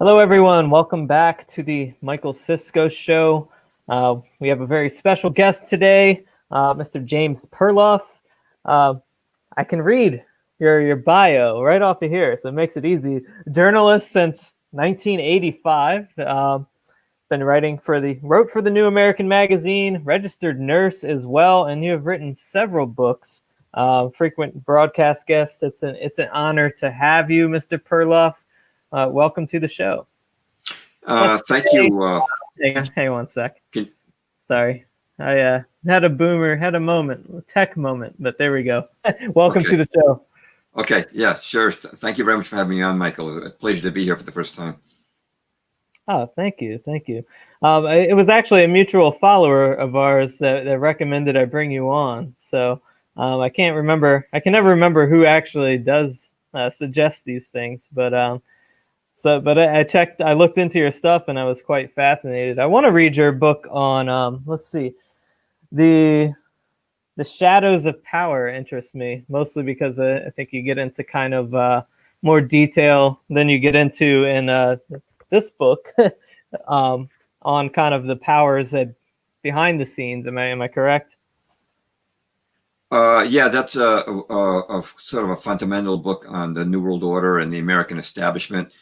Hello, everyone. Welcome back to the Michael Sisco Show. We have a very special guest today, Mr. James Perloff. I can read your bio right off of here, so it makes it easy. Journalist since 1985. Been wrote for the New American Magazine, registered nurse as well, and you have written several books. Frequent broadcast guest. It's an honor to have you, Mr. Perloff. Welcome to the show. Thank you. Hang on one sec. Sorry. I had a moment, a tech moment, but there we go. Welcome to the show. Okay. Yeah, sure. Thank you very much for having me on, Michael. It's a pleasure to be here for the first time. Oh, thank you. Thank you. It was actually a mutual follower of ours that recommended I bring you on. So I can never remember who actually does suggest these things, but I looked into your stuff and I was quite fascinated. I want to read your book on, let's see, the shadows of power interests me, mostly because I think you get into kind of more detail than you get into in this book on kind of the powers behind the scenes. Am I correct? Yeah, that's a sort of a fundamental book on the New World Order and the American establishment.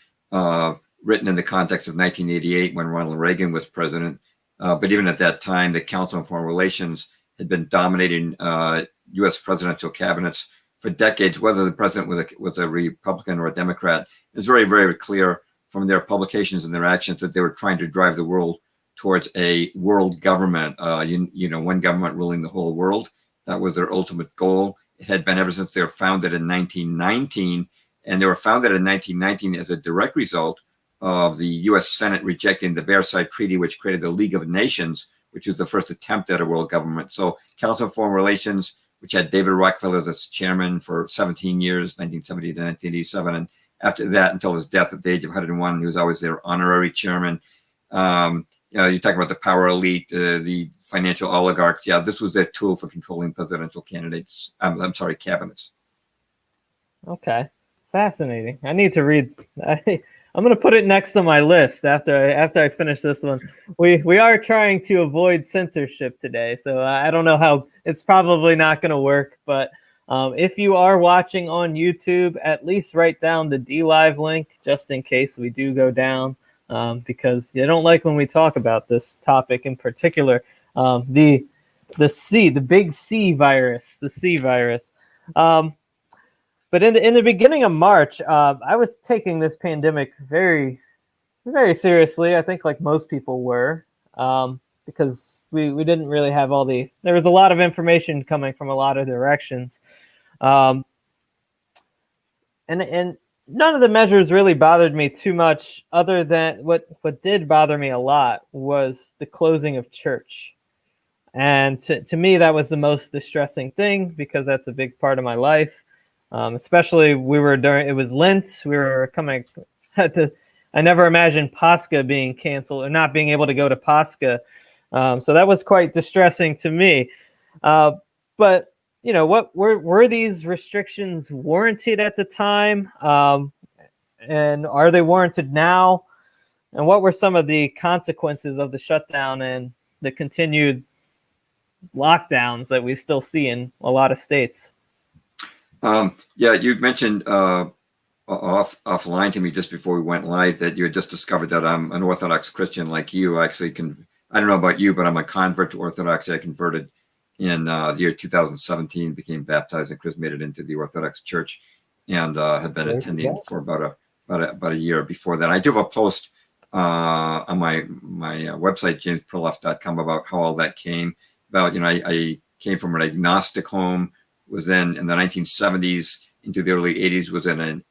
Written in the context of 1988 when Ronald Reagan was president. But even at that time, the Council on Foreign Relations had been dominating U.S. presidential cabinets for decades, whether the president was a Republican or a Democrat. It's very, very clear from their publications and their actions that they were trying to drive the world towards a world government, one government ruling the whole world. That was their ultimate goal. It had been ever since they were founded in 1919. And they were founded in 1919 as a direct result of the U.S. Senate rejecting the Versailles Treaty, which created the League of Nations, which was the first attempt at a world government. So Council on Foreign Relations, which had David Rockefeller as chairman for 17 years, 1970 to 1987. And after that, until his death at the age of 101, he was always their honorary chairman. You talk about the power elite, the financial oligarchs. Yeah, this was their tool for controlling presidential candidates. Cabinets. Okay. Fascinating. I need to read. I'm going to put it next on my list after I finish this one. We are trying to avoid censorship today, so I don't know how. It's probably not going to work. But if you are watching on YouTube, at least write down the DLive link just in case we do go down, because you don't like when we talk about this topic in particular. The big C virus, the C virus. But in the beginning of March, I was taking this pandemic very, very seriously. I think like most people were, because we didn't really have there was a lot of information coming from a lot of directions. And none of the measures really bothered me too much, other than what did bother me a lot was the closing of church. And to me, that was the most distressing thing, because that's a big part of my life. Especially it was Lent. We were coming I never imagined Pascha being canceled or not being able to go to Pascha. So that was quite distressing to me. But what were these restrictions warranted at the time? And are they warranted now? And what were some of the consequences of the shutdown and the continued lockdowns that we still see in a lot of states? Yeah, you mentioned offline to me just before we went live that you had just discovered that I'm an Orthodox Christian like you. Actually, I don't know about you, but I'm a convert to Orthodoxy. I converted in the year 2017, became baptized and chrismated into the Orthodox Church, and have been attending for about a year before that. I do have a post on my website, jamesperloff.com, about how all that came about. I came from an agnostic home. Was then in the 1970s into the early 80s was in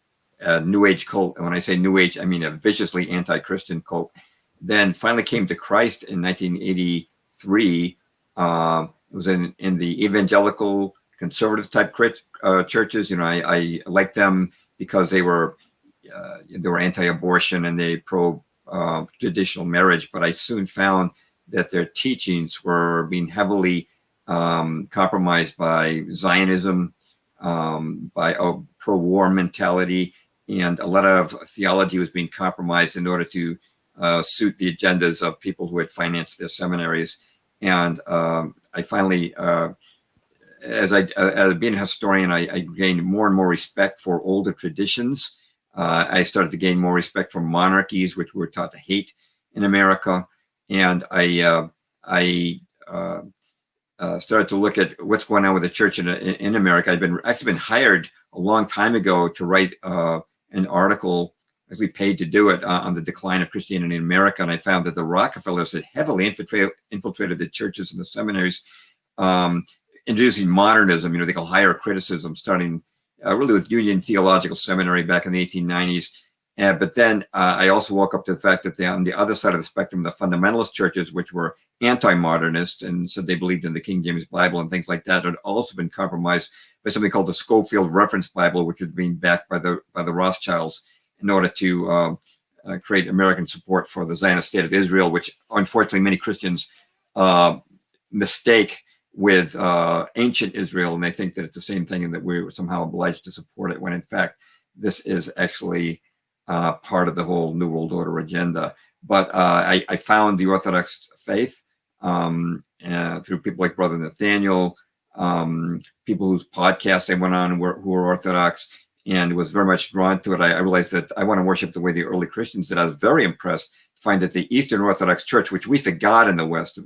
a New Age cult. And when I say New Age, I mean a viciously anti-Christian cult. Then finally came to Christ in 1983. It was in the evangelical conservative type churches. I liked them because they were anti-abortion and they pro traditional marriage. But I soon found that their teachings were being heavily compromised by Zionism, by a pro-war mentality, and a lot of theology was being compromised in order to suit the agendas of people who had financed their seminaries. And I finally, as being a historian, I gained more and more respect for older traditions. I started to gain more respect for monarchies, which we were taught to hate in America. And I started to look at what's going on with the church in America. I'd actually been hired a long time ago to write an article, actually paid to do it, on the decline of Christianity in America. And I found that the Rockefellers had heavily infiltrated the churches and the seminaries, introducing modernism, they call higher criticism, starting really with Union Theological Seminary back in the 1890s. But then I also woke up to the fact that on the other side of the spectrum, the fundamentalist churches, which were anti-modernist and said they believed in the King James Bible and things like that, had also been compromised by something called the Schofield Reference Bible, which was being backed by the Rothschilds in order to create American support for the Zionist state of Israel, which unfortunately many Christians mistake with ancient Israel, and they think that it's the same thing and that we're somehow obliged to support it, when in fact this is actually part of the whole New World Order agenda. But I found the Orthodox faith through people like Brother Nathaniel, people whose podcasts I went on who were Orthodox, and was very much drawn to it. I realized that I want to worship the way the early Christians did. I was very impressed to find that the Eastern Orthodox Church, which we forgot in the West,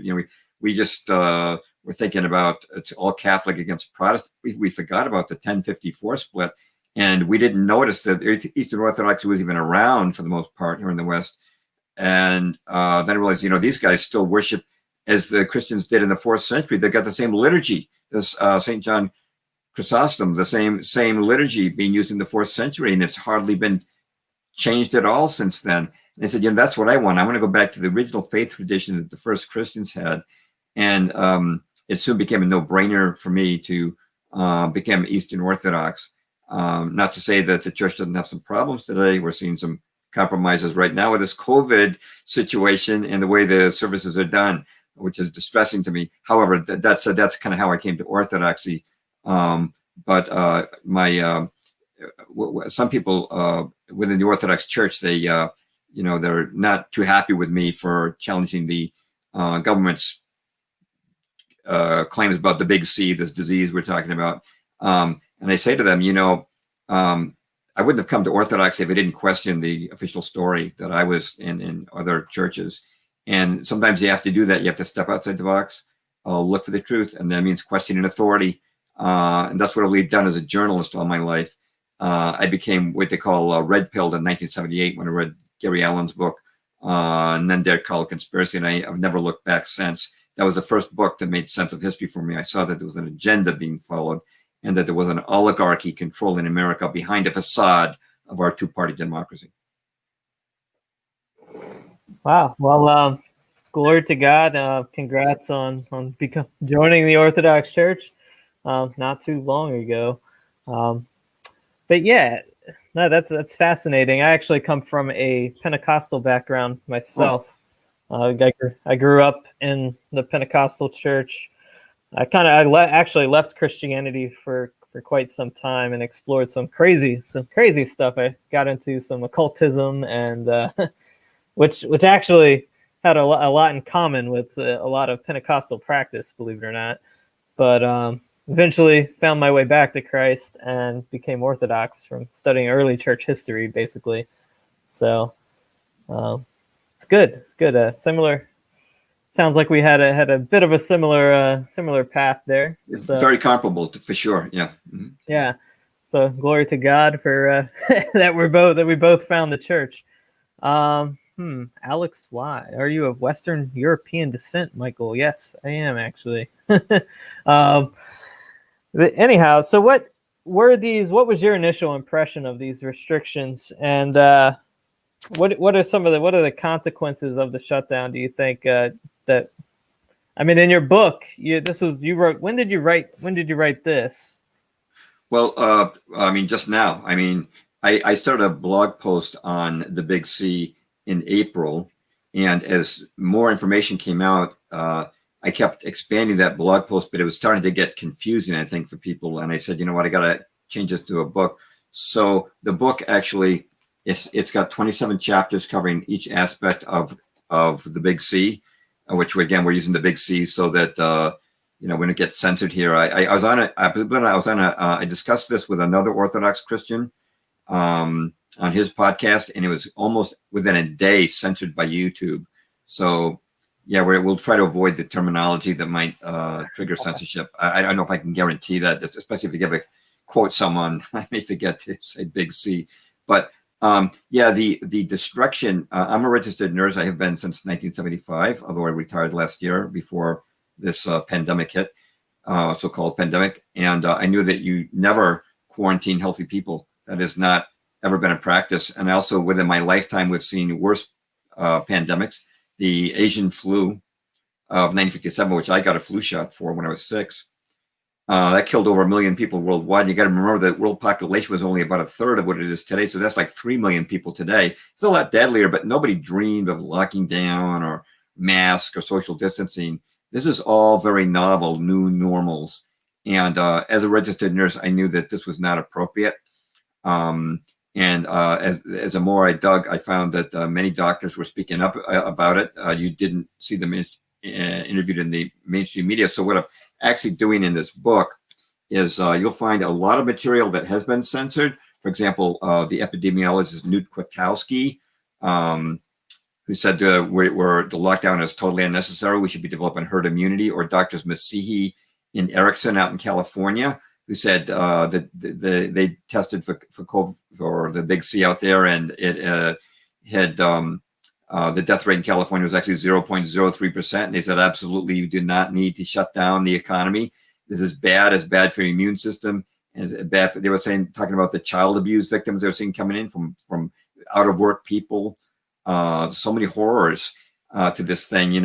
we just were thinking about it's all Catholic against Protestant. We forgot about the 1054 split, and we didn't notice that Eastern Orthodoxy was even around for the most part here in the West. And then I realized, these guys still worship as the Christians did in the 4th century. They got the same liturgy. This St. John Chrysostom, the same liturgy being used in the 4th century, and it's hardly been changed at all since then. And I said, that's what I want. I want to go back to the original faith tradition that the first Christians had. And it soon became a no-brainer for me to become Eastern Orthodox. Not to say that the church doesn't have some problems today. We're seeing some compromises right now with this COVID situation and the way the services are done, which is distressing to me. However, that's kind of how I came to Orthodoxy. But some people within the Orthodox Church, they're not too happy with me for challenging the government's claims about the big C, this disease we're talking about. And I say to them, I wouldn't have come to Orthodoxy if I didn't question the official story that I was in other churches. And sometimes you have to do that. You have to step outside the box, look for the truth, and that means questioning authority. And that's what I've done as a journalist all my life. I became what they call red-pilled in 1978 when I read Gary Allen's book, None Dare Call a Conspiracy, and I've never looked back since. That was the first book that made sense of history for me. I saw that there was an agenda being followed and that there was an oligarchy controlling America behind a facade of our two-party democracy. Wow. Well, glory to God. Congrats on joining the Orthodox Church not too long ago. But yeah, no, that's fascinating. I actually come from a Pentecostal background myself. I grew up in the Pentecostal church. I actually left Christianity for quite some time and explored some crazy stuff. I got into some occultism and which actually had a lot in common with a lot of Pentecostal practice, believe it or not. But eventually found my way back to Christ and became Orthodox from studying early church history, basically. So it's good. It's good. Similar. Sounds like we had a bit of a similar path there. So, very comparable, for sure. Yeah. Mm-hmm. Yeah. So glory to God for that we both found the church. Alex Y. Are you of Western European descent, Michael? Yes, I am actually. Anyhow, so what was your initial impression of these restrictions, and what are the consequences of the shutdown, do you think, that, I mean, in your book, you wrote, when did you write this? Well, I mean, just now. I mean, I started a blog post on the Big C in April, and as more information came out, I kept expanding that blog post, but it was starting to get confusing, I think, for people. And I said, you know what, I got to change this to a book. So the book actually, it's got 27 chapters covering each aspect of the big C, which again, we're using the big C so that, we don't get censored here. I was on I discussed this with another Orthodox Christian on his podcast, and it was almost within a day censored by YouTube. So yeah, we'll try to avoid the terminology that might trigger censorship. I don't know if I can guarantee that, especially if you give a quote someone, I may forget to say big C. But the destruction, I'm a registered nurse. I have been since 1975, although I retired last year before this pandemic hit, so-called pandemic. And I knew that you never quarantine healthy people. That has not ever been a practice. And also within my lifetime, we've seen worse pandemics. The Asian flu of 1957, which I got a flu shot for when I was 6, that killed over 1 million people worldwide. You got to remember that world population was only about a third of what it is today. So that's like 3 million people today. It's a lot deadlier, but nobody dreamed of locking down or mask or social distancing. This is all very novel, new normals. And as a registered nurse, I knew that this was not appropriate. And as the more I dug, I found that many doctors were speaking up about it. You didn't see them interviewed in the mainstream media. So what I'm actually doing in this book is you'll find a lot of material that has been censored. For example, the epidemiologist Newt Kwiatkowski, who said where the lockdown is totally unnecessary. We should be developing herd immunity. Or Doctors Masihi and Erickson out in California, who said that they tested for COVID, for the big C out there, and it had the death rate in California was actually 0.03%. And they said, absolutely, you do not need to shut down the economy. This is bad. It's bad for your immune system. And it's bad for, they were talking about the child abuse victims they were seeing coming in from out of work people. So many horrors to this thing.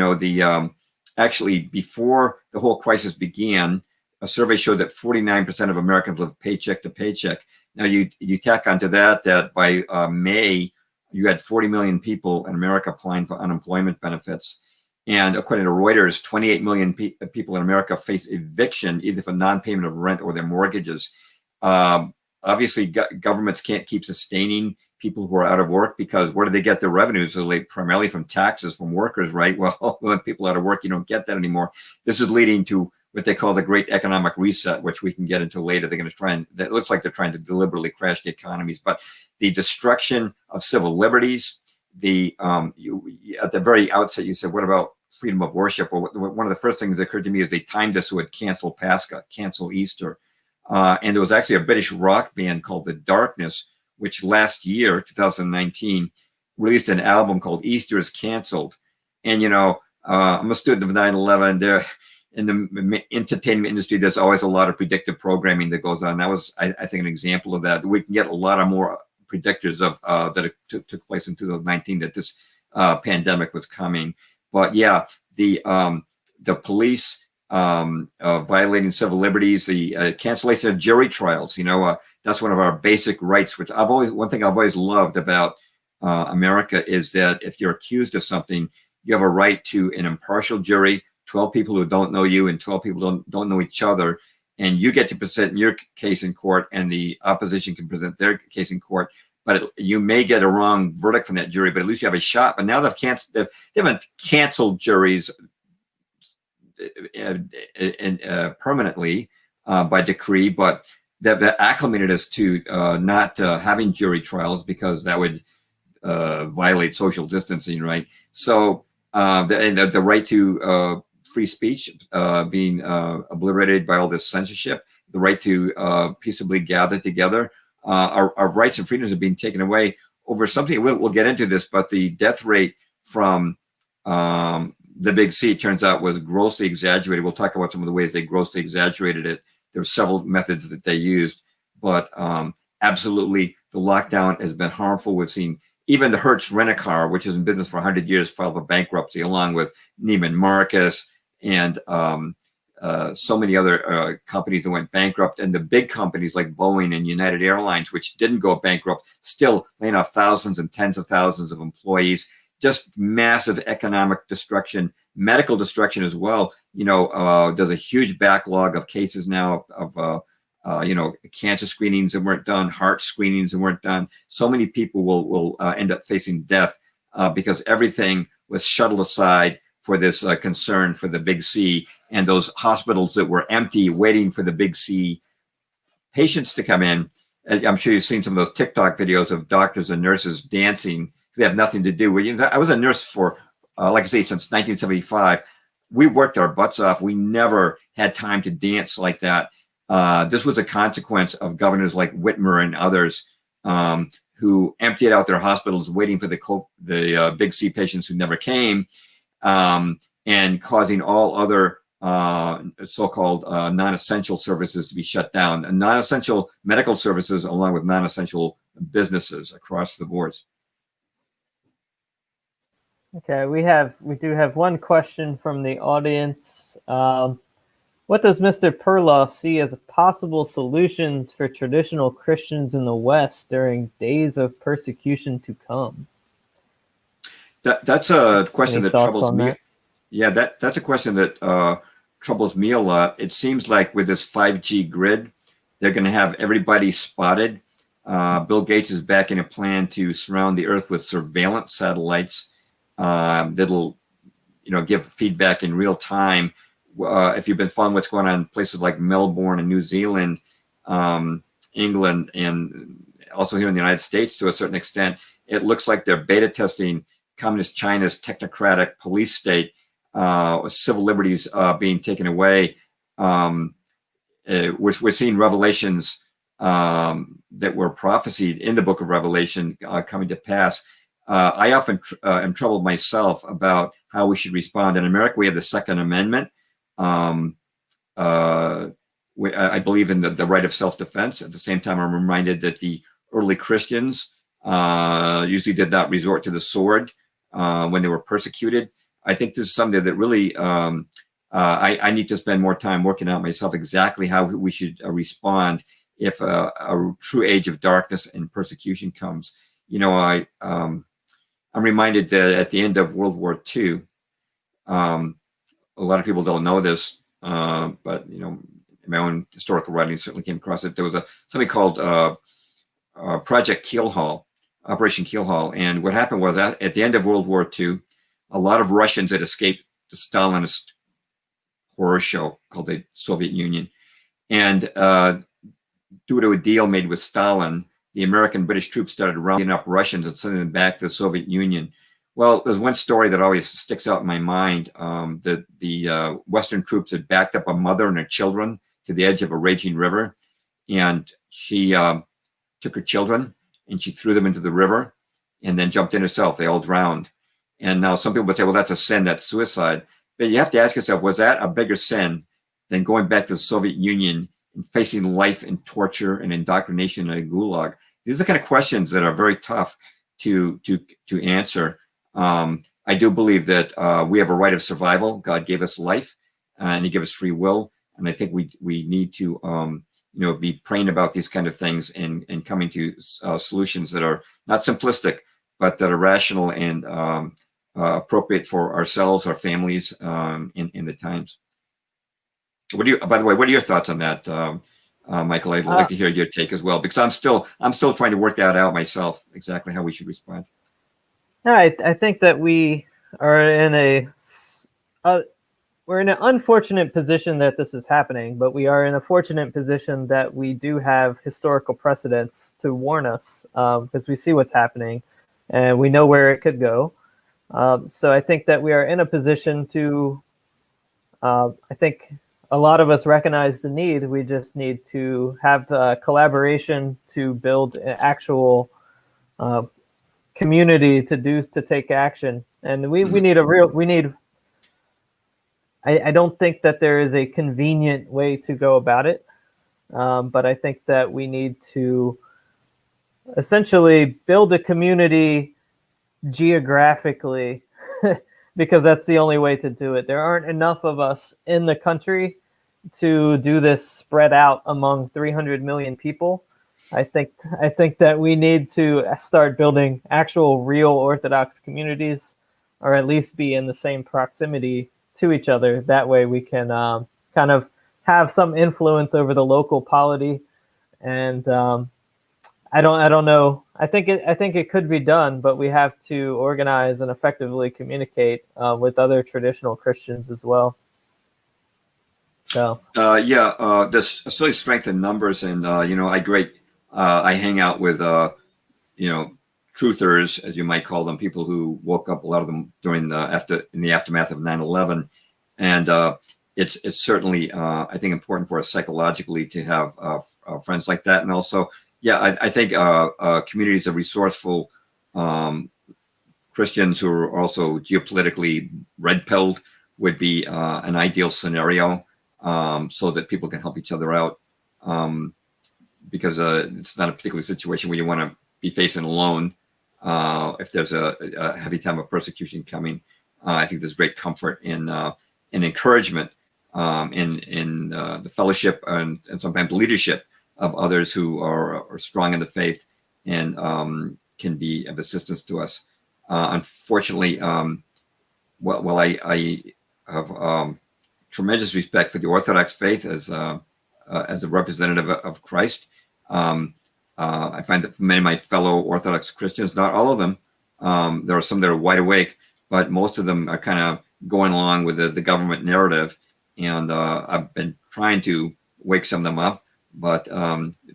Actually, before the whole crisis began, a survey showed that 49% of Americans live paycheck to paycheck. Now, you tack onto that by May, you had 40 million people in America applying for unemployment benefits. And according to Reuters, 28 million people in America face eviction, either for non-payment of rent or their mortgages. Obviously, governments can't keep sustaining people who are out of work, because where do they get their revenues? So they primarily from taxes from workers, right? Well, when people are out of work, you don't get that anymore. This is leading to what they call the Great Economic Reset, which we can get into later. They're going to try and, that looks like they're trying to deliberately crash the economies. But the destruction of civil liberties, at the very outset, you said, what about freedom of worship? Or one of the first things that occurred to me is they timed us with cancel Pascha, cancel Easter. And there was actually a British rock band called The Darkness, which last year, 2019, released an album called Easter is Canceled. And, I'm a student of 9/11. There, in the entertainment industry, there's always a lot of predictive programming that goes on. That was, I think, an example of that. We can get a lot of more predictors of that took place in 2019 that this pandemic was coming. But yeah, the police violating civil liberties, the cancellation of jury trials. That's one of our basic rights, which one thing I've always loved about America is that if you're accused of something, you have a right to an impartial jury, 12 people who don't know you and 12 people don't know each other. And you get to present your case in court, and the opposition can present their case in court. But you may get a wrong verdict from that jury, but at least you have a shot. But now they haven't canceled juries permanently by decree, but they've acclimated us to not having jury trials, because that would violate social distancing, right? So the right to free speech being obliterated by all this censorship, the right to peaceably gather together, our rights and freedoms are being taken away over something. We'll get into this, but the death rate from the big C, it turns out, was grossly exaggerated. We'll talk about some of the ways they grossly exaggerated it. There were several methods that they used, but absolutely the lockdown has been harmful. We've seen even the Hertz Rent-A-Car, which is in business for 100 years, filed for bankruptcy, along with Neiman Marcus and so many other companies that went bankrupt. And the big companies like Boeing and United Airlines, which didn't go bankrupt, still laying off thousands and tens of thousands of employees. Just massive economic destruction, medical destruction as well. There's a huge backlog of cases now of cancer screenings that weren't done, heart screenings that weren't done. So many people will end up facing death because everything was shuttled aside for this concern for the big C, and those hospitals that were empty waiting for the big C patients to come in. I'm sure you've seen some of those TikTok videos of doctors and nurses dancing because they have nothing to do. I was a nurse for, like I say, since 1975. We worked our butts off. We never had time to dance like that. This was a consequence of governors like Whitmer and others who emptied out their hospitals waiting for the big C patients who never came, and causing all other so-called non-essential services to be shut down, and non-essential medical services along with non-essential businesses across the board. Okay, we do have one question from the audience. What does Mr. Perloff see as possible solutions for traditional Christians in the West during days of persecution to come? That's a question Any that thoughts troubles on me. that? Yeah, that's a question that troubles me a lot. It seems like with this 5G grid, they're going to have everybody spotted. Bill Gates is backing a plan to surround the Earth with surveillance satellites that'll, give feedback in real time. If you've been following what's going on in places like Melbourne and New Zealand, England, and also here in the United States to a certain extent, it looks like they're beta testing Communist China's technocratic police state, civil liberties being taken away. We're seeing revelations that were prophesied in the book of Revelation coming to pass. I often am troubled myself about how we should respond. In America, we have the Second Amendment. I believe in the right of self-defense. At the same time, I'm reminded that the early Christians usually did not resort to the sword when they were persecuted. I think this is something that really I need to spend more time working out myself exactly how we should respond if a true age of darkness and persecution comes. I'm reminded that at the end of World War II, a lot of people don't know this, but in my own historical writing certainly came across it. There was something called Project Keelhaul, Operation Keelhaul, and what happened was at the end of World War II, a lot of Russians had escaped the Stalinist horror show called the Soviet Union, and due to a deal made with Stalin, the American British troops started rounding up Russians and sending them back to the Soviet Union. Well, there's one story that always sticks out in my mind. That the Western troops had backed up a mother and her children to the edge of a raging river, and she took her children and she threw them into the river and then jumped in herself. They all drowned. And now some people would say, well, that's a sin, that's suicide. But you have to ask yourself, was that a bigger sin than going back to the Soviet Union and facing life and torture and indoctrination in a gulag? These are the kind of questions that are very tough to answer. I do believe that we have a right of survival. God gave us life, and He gave us free will, and I think we need to be praying about these kind of things and coming to solutions that are not simplistic, but that are rational and appropriate for ourselves, our families, in the times. By the way, what are your thoughts on that, Michael? I'd like to hear your take as well, because I'm still trying to work that out myself, exactly how we should respond. I think that we are in we're in an unfortunate position that this is happening, but we are in a fortunate position that we do have historical precedents to warn us, because we see what's happening and we know where it could go. So I think that we are in a position to, I think a lot of us recognize the need. We just need to have collaboration to build an actual community to take action. And we need I don't think that there is a convenient way to go about it, but I think that we need to essentially build a community geographically because that's the only way to do it. There aren't enough of us in the country to do this spread out among 300 million people. I think that we need to start building actual real Orthodox communities, or at least be in the same proximity to each other. That way we can kind of have some influence over the local polity. And I don't know. I think it could be done, but we have to organize and effectively communicate with other traditional Christians as well. So there's certainly strength in numbers, and I hang out with truthers, as you might call them, people who woke up, a lot of them during in the aftermath of 9/11, and it's certainly I think important for us psychologically to have friends like that, and also I think communities of resourceful Christians who are also geopolitically red-pilled would be an ideal scenario, so that people can help each other out, because it's not a particular situation where you want to be facing alone. If there's a heavy time of persecution coming, I think there's great comfort in encouragement, in the fellowship and sometimes leadership of others who are strong in the faith and can be of assistance to us. Unfortunately, while I have tremendous respect for the Orthodox faith as a representative of Christ, I find that for many of my fellow Orthodox Christians, not all of them, there are some that are wide awake, but most of them are kind of going along with the government narrative. And I've been trying to wake some of them up. But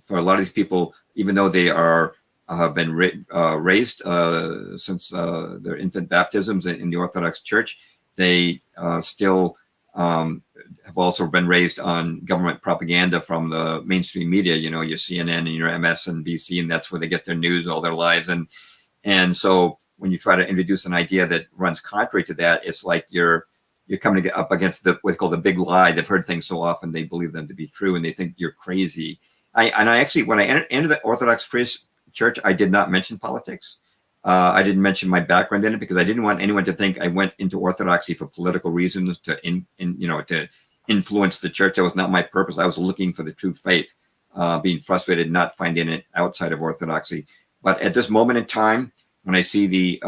for a lot of these people, even though they have been raised since their infant baptisms in the Orthodox Church, they still have also been raised on government propaganda from the mainstream media, your CNN and your MSNBC, and that's where they get their news all their lives. And so when you try to introduce an idea that runs contrary to that, it's like you're coming up against what's called the big lie. They've heard things so often, they believe them to be true, and they think you're crazy. I actually, when I entered the Orthodox Church, I did not mention politics. I didn't mention my background in it because I didn't want anyone to think I went into Orthodoxy for political reasons to influence the church. That was not my purpose. I was looking for the true faith, being frustrated not finding it outside of Orthodoxy. But at this moment in time, when I see the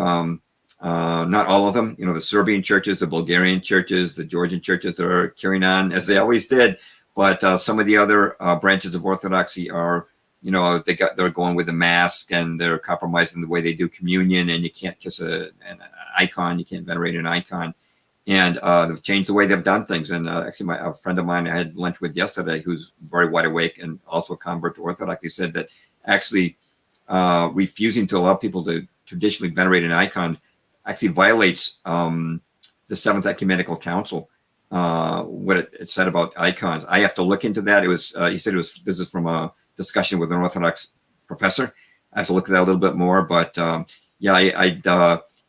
not all of them, the Serbian churches, the Bulgarian churches, the Georgian churches that are carrying on as they always did, but some of the other branches of Orthodoxy are, they're going with the mask and they're compromising the way they do communion, and you can't kiss an icon, you can't venerate an icon, and they've changed the way they've done things. And actually, a friend of mine I had lunch with yesterday, who's very wide awake and also a convert to Orthodoxy, said that actually refusing to allow people to traditionally venerate an icon actually violates the Seventh Ecumenical Council, what it said about icons. I have to look into that. It was he said this is from a discussion with an Orthodox professor. I have to look at that a little bit more, but I'd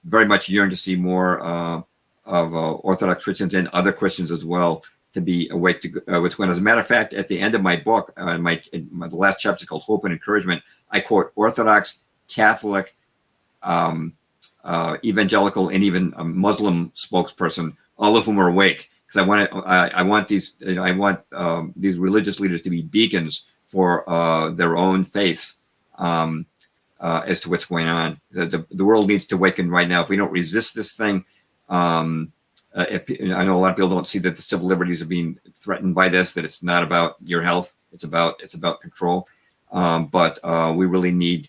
very much yearn to see more of Orthodox Christians and other Christians as well to be awake to what's going on. As a matter of fact, at the end of my book, the last chapter called Hope and Encouragement, I quote Orthodox, Catholic, evangelical, and even a Muslim spokesperson, all of whom are awake, because I want these religious leaders to be beacons for their own faiths as to what's going on. The world needs to awaken right now. If we don't resist this thing, I know a lot of people don't see that the civil liberties are being threatened by this, that it's not about your health, it's about control. But we really need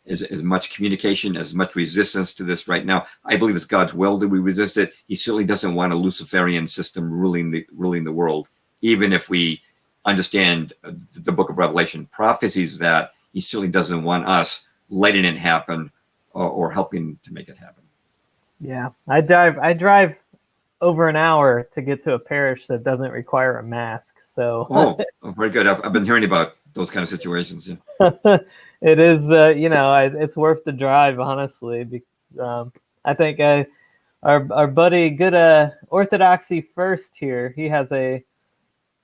as much communication, as much resistance to this right now. I believe it's God's will that we resist it. He certainly doesn't want a Luciferian system ruling the world, even if we understand the book of Revelation prophecies that he certainly doesn't want us letting it happen or helping to make it happen. Yeah, I drive over an hour to get to a parish that doesn't require a mask. So very good. I've been hearing about those kind of situations. Yeah. It is, it's worth the drive, honestly. I think our buddy, good Orthodoxy First here, he has a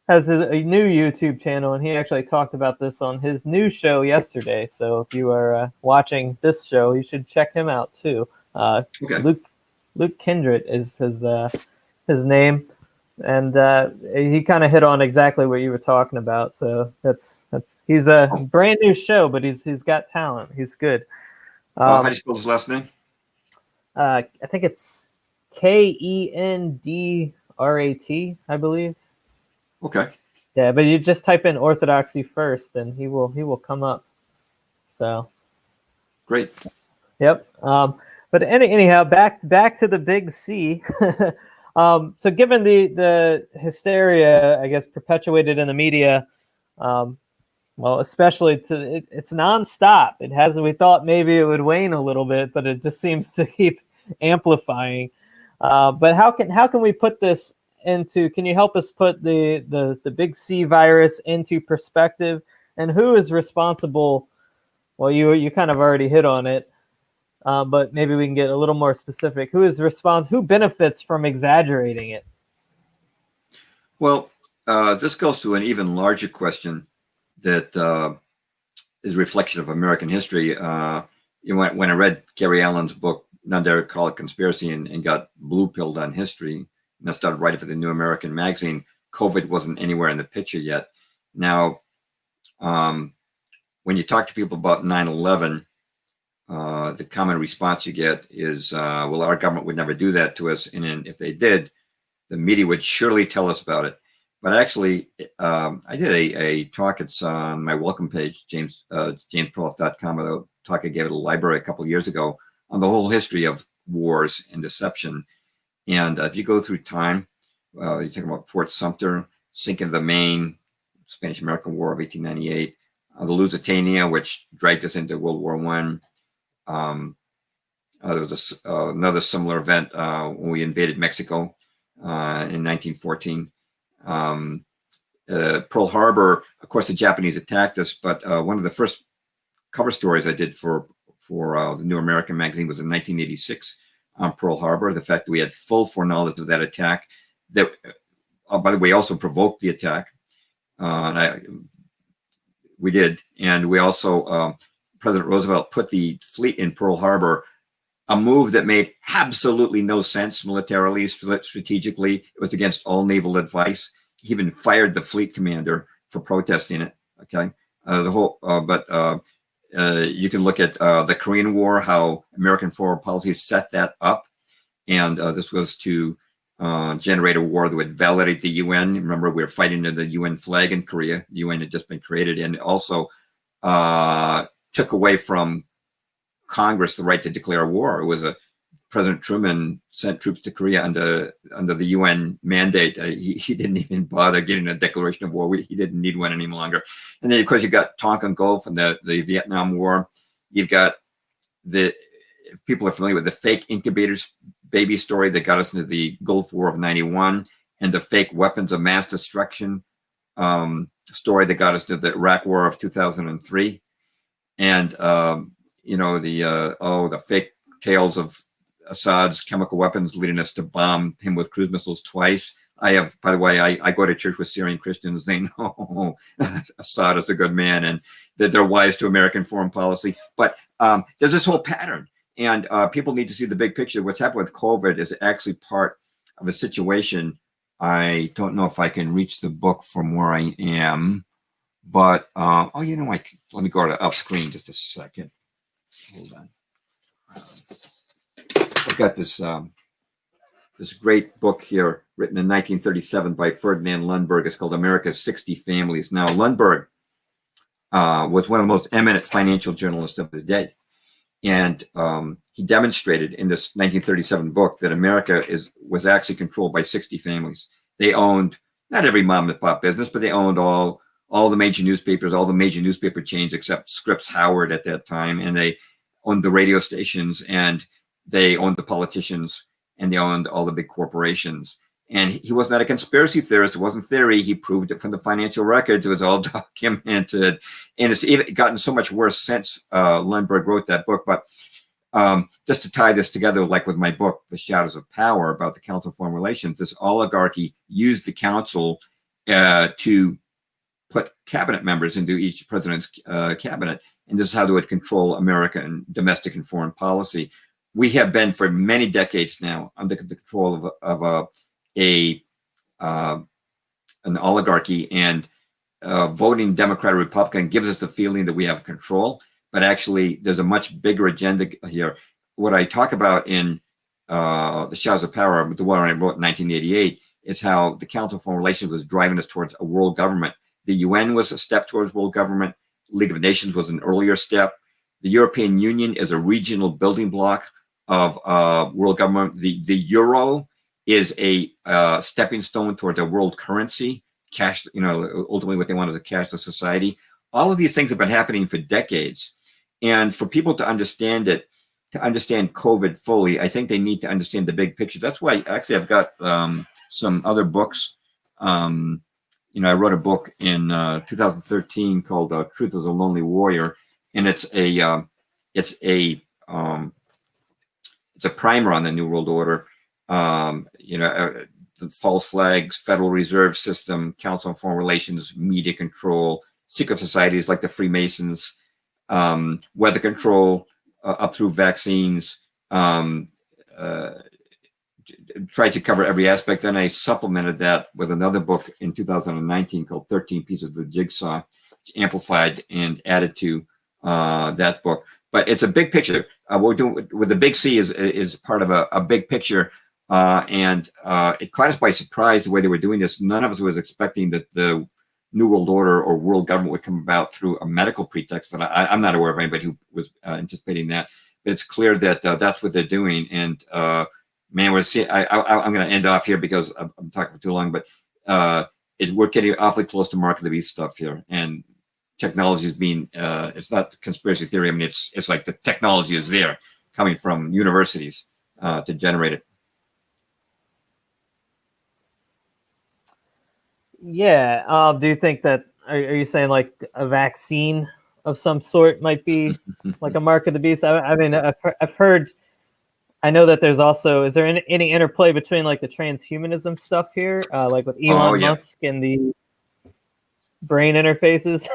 new YouTube channel, and he actually talked about this on his new show yesterday. So if you are watching this show, you should check him out too. Okay. Luke Kindred is his name, and he kind of hit on exactly what you were talking about. So he's a brand new show, but he's got talent. He's good. How do you spell his last name? I think it's Kendrod. RAT, I believe. Okay. Yeah, but you just type in orthodoxy first, and he will come up. So Great. yep. But anyhow, back to the big C. So given the hysteria, I guess, perpetuated in the media, well, especially it's nonstop. It has. We thought maybe it would wane a little bit, but it just seems to keep amplifying. But how can we put this into? Can you help us put the big C virus into perspective? And who is responsible? Well, you kind of already hit on it, but maybe we can get a little more specific. Who benefits from exaggerating it? Well, this goes to an even larger question that is a reflection of American history. When I read Gary Allen's book, None Dare Call It Conspiracy, and got blue-pilled on history, and I started writing for the New American magazine, COVID wasn't anywhere in the picture yet. Now, when you talk to people about 9/11, the common response you get is, well, our government would never do that to us. And if they did, the media would surely tell us about it. But actually, I did a talk. It's on my welcome page, jamesperloff.com, a talk I gave at a library a couple of years ago on the whole history of wars and deception. And if you go through time, you're talking about Fort Sumter, sinking of the Maine, Spanish-American War of 1898, the Lusitania, which dragged us into World War I. There was another similar event when we invaded Mexico in 1914. Pearl Harbor, of course, the Japanese attacked us, but one of the first cover stories I did for the New American magazine was in 1986 on Pearl Harbor. The fact that we had full foreknowledge of that attack, that, by the way, also provoked the attack. We did, and we also, President Roosevelt put the fleet in Pearl Harbor, a move that made absolutely no sense militarily, strategically. It was against all naval advice. He even fired the fleet commander for protesting it. Okay, you can look at the Korean War, how American foreign policy set that up, and this was to generate a war that would validate the UN. Remember, we were fighting under the UN flag in Korea. The UN had just been created, and also took away from Congress the right to declare war. It was President Truman sent troops to Korea under the UN mandate. He didn't even bother getting a declaration of war. He didn't need one any longer. And then, of course, you've got Tonkin Gulf and the Vietnam War. You've got if people are familiar with the fake incubators baby story that got us into the Gulf War of '91, and the fake weapons of mass destruction story that got us to the Iraq War of 2003. And the fake tales of Assad's chemical weapons leading us to bomb him with cruise missiles twice. By the way, I go to church with Syrian Christians. They know Assad is a good man and that they're wise to American foreign policy. But there's this whole pattern, and people need to see the big picture. What's happened with COVID is actually part of a situation. I don't know if I can reach the book from where I am, but let me go to up screen just a second. Hold on. I've got this great book here written in 1937 by Ferdinand Lundberg. It's called America's 60 Families. Now, Lundberg was one of the most eminent financial journalists of his day. And he demonstrated in this 1937 book that America was actually controlled by 60 families. They owned not every mom and pop business, but they owned all the major newspapers, all the major newspaper chains except Scripps Howard at that time. And they owned the radio stations, and they owned the politicians, and they owned all the big corporations. And he was not a conspiracy theorist. It wasn't theory. He proved it from the financial records. It was all documented. And it's even gotten so much worse since Lundberg wrote that book. But just to tie this together, like with my book, The Shadows of Power, about the Council of Foreign Relations, this oligarchy used the council to put cabinet members into each president's cabinet. And this is how they would control American domestic and foreign policy. We have been for many decades now under the control of an oligarchy, and voting Democrat or Republican gives us the feeling that we have control. But actually, there's a much bigger agenda here. What I talk about in The Shadows of Power, the one I wrote in 1988, is how the Council on Foreign Relations was driving us towards a world government. The UN was a step towards world government. League of Nations was an earlier step. The European Union is a regional building block of world government. The euro is a stepping stone towards a world currency, cash. Ultimately what they want is a cashless society. All of these things have been happening for decades, and for people to understand it, to understand COVID fully, I think they need to understand the big picture. That's why actually I've got some other books. I wrote a book in 2013 called "Truth is a Lonely Warrior," and it's a primer on the New World Order. The false flags, Federal Reserve System, Council on Foreign Relations, media control, secret societies like the Freemasons, weather control, up through vaccines. Tried to cover every aspect. Then I supplemented that with another book in 2019 called 13 Pieces of the Jigsaw, which amplified and added to that book. But it's a big picture. What we're doing with the big C is part of a big picture. And it caught us by surprise the way they were doing this. None of us was expecting that the New World Order or world government would come about through a medical pretext. That I'm not aware of anybody who was anticipating that. But it's clear that that's what they're doing. And man, I'm going to end off here because I'm talking for too long. But we're getting awfully close to Mark of the Beast stuff here, and technology is being. It's not conspiracy theory. I mean, it's like the technology is there, coming from universities to generate it. Yeah. Do you think that, are you saying like a vaccine of some sort might be like a mark of the beast? I mean, I've heard, I know that there's also, is there any interplay between like the transhumanism stuff here, like with Elon Musk and the brain interfaces?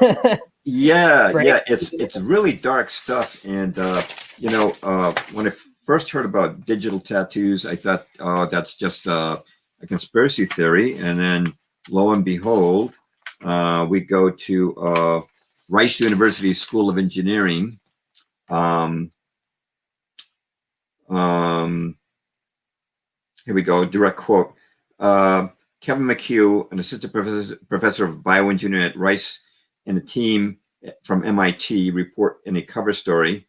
Yeah, it's really dark stuff. And, when I first heard about digital tattoos, I thought, oh, that's just a conspiracy theory. And then lo and behold, we go to Rice University School of Engineering. Here we go, direct quote. Kevin McHugh, an assistant professor of bioengineering at Rice, and a team from MIT report in a cover story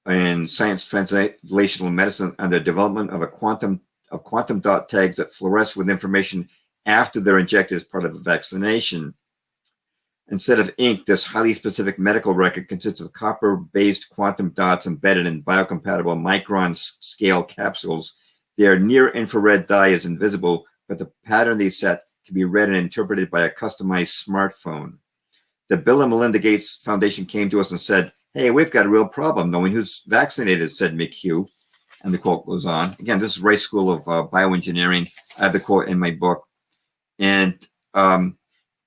in Science Translational Medicine on the development of quantum dot tags that fluoresce with information after they're injected as part of a vaccination. Instead of ink, this highly specific medical record consists of copper-based quantum dots embedded in biocompatible micron-scale capsules. Their near-infrared dye is invisible, but the pattern they set can be read and interpreted by a customized smartphone. The Bill and Melinda Gates Foundation came to us and said, "Hey, we've got a real problem knowing who's vaccinated," said McHugh. And the quote goes on. Again, this is Rice School of Bioengineering. I have the quote in my book. And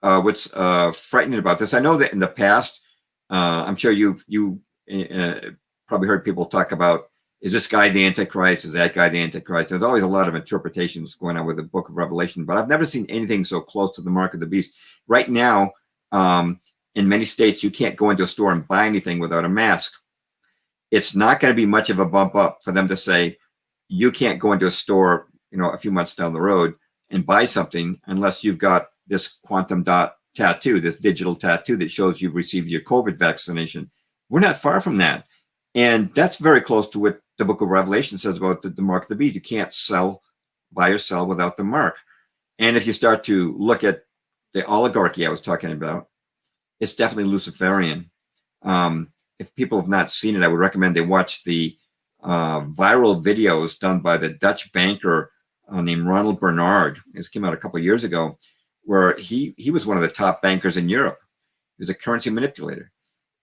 what's frightening about this, I know that in the past, I'm sure you probably heard people talk about, is this guy the Antichrist? Is that guy the Antichrist? There's always a lot of interpretations going on with the book of Revelation, but I've never seen anything so close to the mark of the beast. Right now, in many states, you can't go into a store and buy anything without a mask. It's not going to be much of a bump up for them to say, you can't go into a store, a few months down the road and buy something unless you've got this quantum dot tattoo, this digital tattoo that shows you've received your COVID vaccination. We're not far from that. And that's very close to what the book of Revelation says about the mark of the beast. You can't buy or sell without the mark. And if you start to look at the oligarchy I was talking about, it's definitely Luciferian. If people have not seen it, I would recommend they watch the viral videos done by the Dutch banker named Ronald Bernard. This came out a couple of years ago, where he was one of the top bankers in Europe. He was a currency manipulator.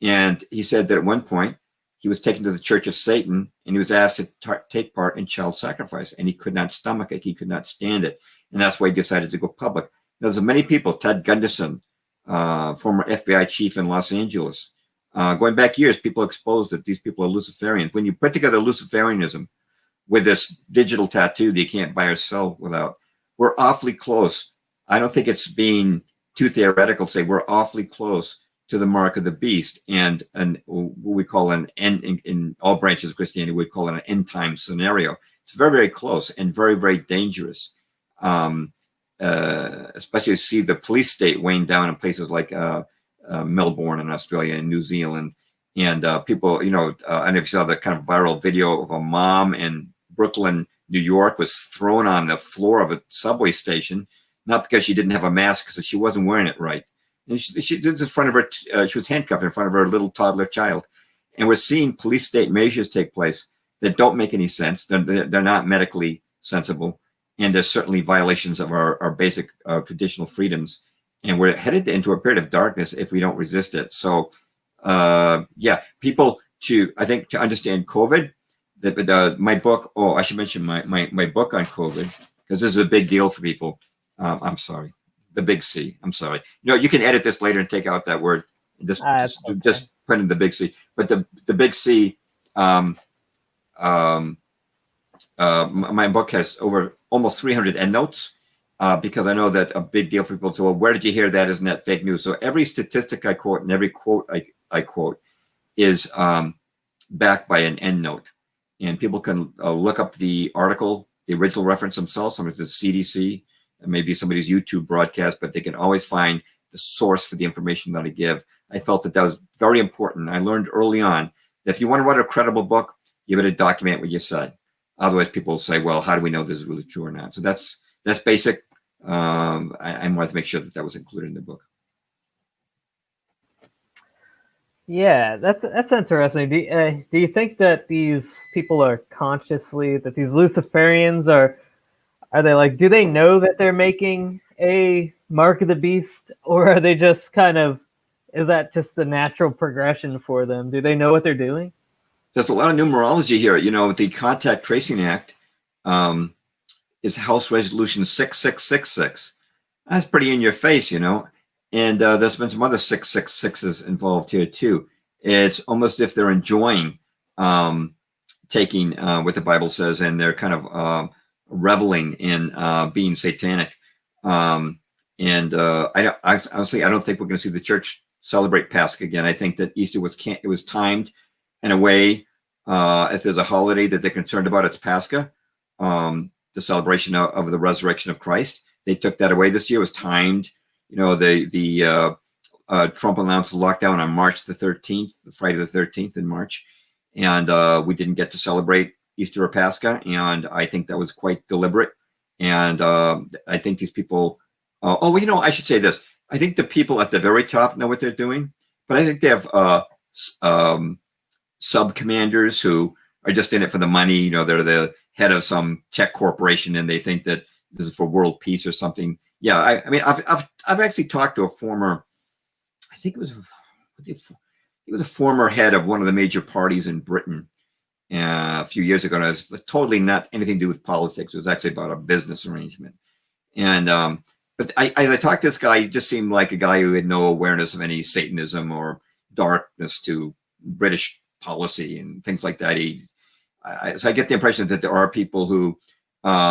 And he said that at one point, he was taken to the Church of Satan and he was asked to take part in child sacrifice, and he could not stomach it. He could not stand it. And that's why he decided to go public. There's many people, Ted Gunderson, former FBI chief in Los Angeles, going back years, people exposed that these people are Luciferian. When you put together Luciferianism with this digital tattoo that you can't buy or sell without, we're awfully close. I don't think it's being too theoretical to say we're awfully close to the mark of the beast, and what we call an end in all branches of Christianity, we call it an end time scenario. It's very, very close and very, very dangerous. especially see the police state weighing down in places like Melbourne in Australia and New Zealand. And people, I don't know if you saw the kind of viral video of a mom in Brooklyn, New York, was thrown on the floor of a subway station, not because she didn't have a mask, because she wasn't wearing it right. And she did this in front of her, she was handcuffed in front of her little toddler child. And we're seeing police state measures take place that don't make any sense. They're not medically sensible. And there's certainly violations of our basic traditional freedoms. And we're headed into a period of darkness if we don't resist it. So, people I think to understand COVID, my book, I should mention my book on COVID, because this is a big deal for people. I'm sorry, the big C. I'm sorry. You can edit this later and take out that word. Just put in the big C. But the big C, my book has over almost 300 endnotes, because I know that a big deal for people. So, well, where did you hear that? Isn't that fake news? So every statistic I quote and every quote I quote is backed by an endnote. And people can look up the article, the original reference themselves. Sometimes it's the CDC, maybe somebody's YouTube broadcast, but they can always find the source for the information that I give. I felt that was very important. I learned early on that if you want to write a credible book, you better document what you say. Otherwise, people will say, well, how do we know this is really true or not? So that's basic. I wanted to make sure that was included in the book. Yeah, that's interesting. Do you think that these people are consciously, that these Luciferians are they like, do they know that they're making a mark of the beast, or are they just is that just the natural progression for them? Do they know what they're doing? There's a lot of numerology here. The Contact Tracing Act is House Resolution 6666. That's pretty in your face, And there's been some other 666s involved here too. It's almost as if they're enjoying taking what the Bible says, and they're kind of reveling in being satanic. I don't think we're going to see the church celebrate Pascha again. I think that Easter was timed in a way. If there's a holiday that they're concerned about, it's Pascha, the celebration of the resurrection of Christ. They took that away this year. It was timed. Trump announced the lockdown on March the 13th, Friday the 13th in March, and we didn't get to celebrate Easter or Pascha, and I think that was quite deliberate. And I think these people, I should say this. I think the people at the very top know what they're doing, but I think they have sub-commanders who are just in it for the money. They're the head of some Czech corporation, and they think that this is for world peace or something. Yeah, I've actually talked to a former, I think it was a former head of one of the major parties in Britain a few years ago. And it was totally not anything to do with politics. It was actually about a business arrangement. And but as I talked to this guy, he just seemed like a guy who had no awareness of any Satanism or darkness to British policy and things like that. So I get the impression that there are people who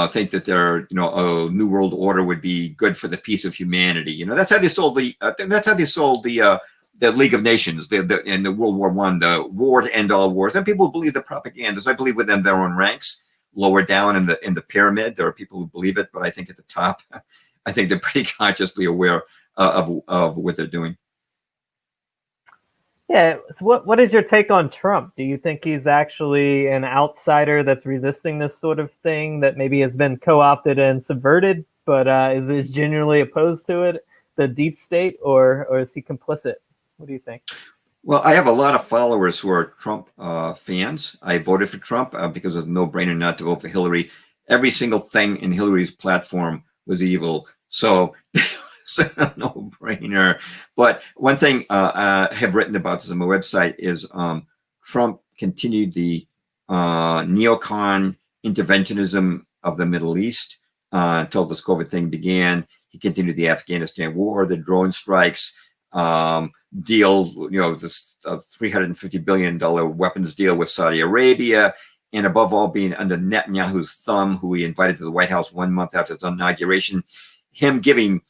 think that a new world order would be good for the peace of humanity. That's how they sold the League of Nations, in the World War I, the war to end all wars. And people believe the propaganda. So I believe within their own ranks, lower down in the pyramid, there are people who believe it. But I think at the top, I think they're pretty consciously aware of what they're doing. Yeah. So what is your take on Trump? Do you think he's actually an outsider that's resisting this sort of thing, that maybe has been co-opted and subverted, but is genuinely opposed to it, the deep state, or is he complicit? What do you think? Well, I have a lot of followers who are Trump fans. I voted for Trump because it was a no-brainer not to vote for Hillary. Every single thing in Hillary's platform was evil. So no-brainer. But one thing I have written about this on my website is Trump continued the neocon interventionism of the Middle East until this COVID thing began. He continued the Afghanistan war, the drone strikes, deal, this $350 billion weapons deal with Saudi Arabia, and above all, being under Netanyahu's thumb, who he invited to the White House 1 month after his inauguration, him giving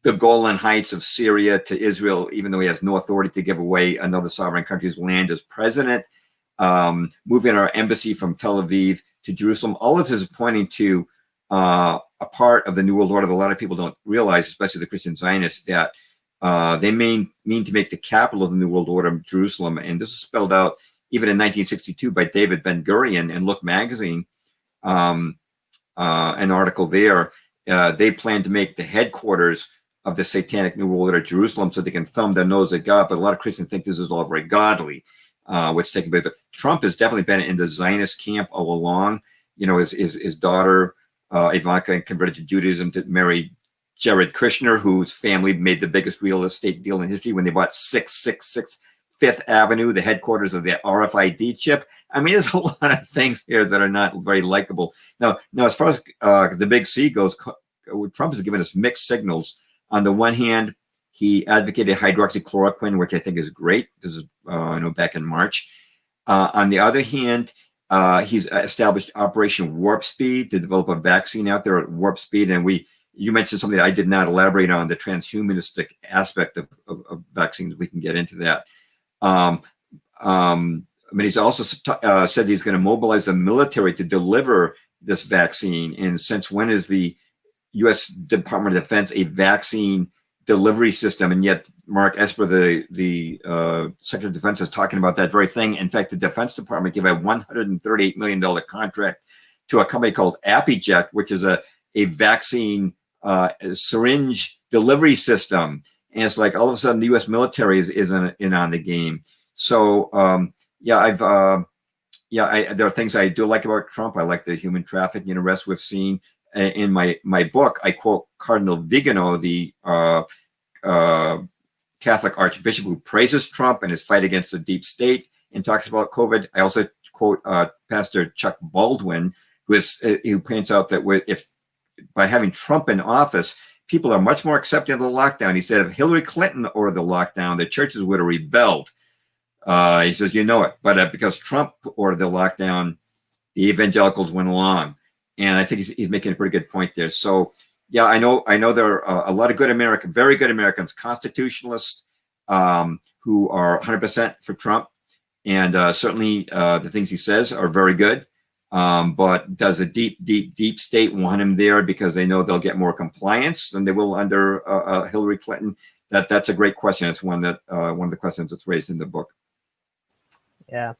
the Golan Heights of Syria to Israel, even though he has no authority to give away another sovereign country's land as president, moving our embassy from Tel Aviv to Jerusalem. All of this is pointing to a part of the New World Order that a lot of people don't realize, especially the Christian Zionists, that they mean to make the capital of the New World Order Jerusalem. And this is spelled out even in 1962 by David Ben-Gurion in Look magazine, an article there. They plan to make the headquarters of the satanic New World Order Jerusalem so they can thumb their nose at God. But a lot of Christians think this is all very godly, what's taking place. But Trump has definitely been in the Zionist camp all along. You know, his daughter, Ivanka, converted to Judaism to marry Jared Kushner, whose family made the biggest real estate deal in history when they bought 666 Fifth Avenue, the headquarters of the RFID chip. I mean, there's a lot of things here that are not very likable. Now, as far as the Big C goes, Trump has given us mixed signals. On the one hand, he advocated hydroxychloroquine, which I think is great. This is, back in March. On the other hand, he's established Operation Warp Speed to develop a vaccine out there at warp speed. And you mentioned something that I did not elaborate on, the transhumanistic aspect of vaccines. We can get into that. But he's also said he's going to mobilize the military to deliver this vaccine. And since when is the U.S. Department of Defense a vaccine delivery system? And yet Mark Esper, the Secretary of Defense, is talking about that very thing. In fact, the Defense Department gave a $138 million contract to a company called AppyJect, which is a vaccine syringe delivery system. And it's like all of a sudden the U.S. military is in on the game. So there are things I do like about Trump. I like the human trafficking arrests we've seen. In my book, I quote Cardinal Vigano, the Catholic Archbishop, who praises Trump and his fight against the deep state and talks about COVID. I also quote Pastor Chuck Baldwin, who points out that if by having Trump in office, people are much more accepting of the lockdown. He said if Hillary Clinton ordered the lockdown, the churches would have rebelled. He says, but because Trump ordered the lockdown, the evangelicals went along. And I think he's making a pretty good point there. So, yeah, I know there are a lot of very good Americans, constitutionalists, who are 100% for Trump. And certainly the things he says are very good. But does a deep state want him there because they know they'll get more compliance than they will under Hillary Clinton? That's a great question. It's one of the questions that's raised in the book. Yeah.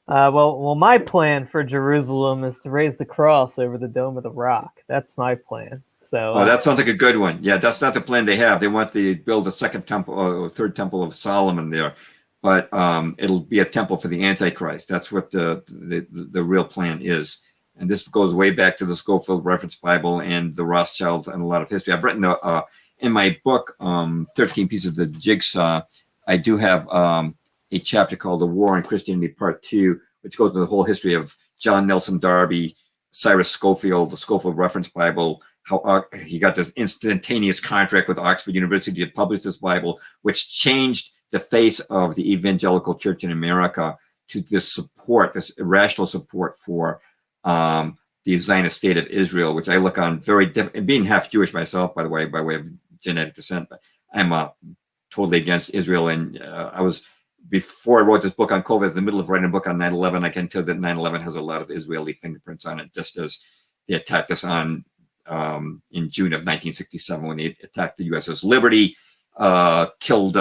Well, my plan for Jerusalem is to raise the cross over the Dome of the Rock. That's my plan. So that sounds like a good one. Yeah, that's not the plan they have. They want to build a second temple or third temple of Solomon there, but it'll be a temple for the Antichrist. That's what the real plan is. And this goes way back to the Schofield Reference Bible and the Rothschild and a lot of history. I've written in my book, 13 Pieces of the Jigsaw, I do have a chapter called The War on Christianity Part 2, which goes into the whole history of John Nelson Darby, Cyrus Schofield, the Schofield Reference Bible, how he got this instantaneous contract with Oxford University to publish this Bible, which changed the face of the evangelical church in America to this irrational support for the Zionist state of Israel, which I look on very different. Being half Jewish myself, by the way, by way of genetic descent, but I'm totally against Israel. And before I wrote this book on COVID, in the middle of writing a book on 9/11, I can tell that 9/11 has a lot of Israeli fingerprints on it, just as they attacked us in June of 1967 when they attacked the USS Liberty, killed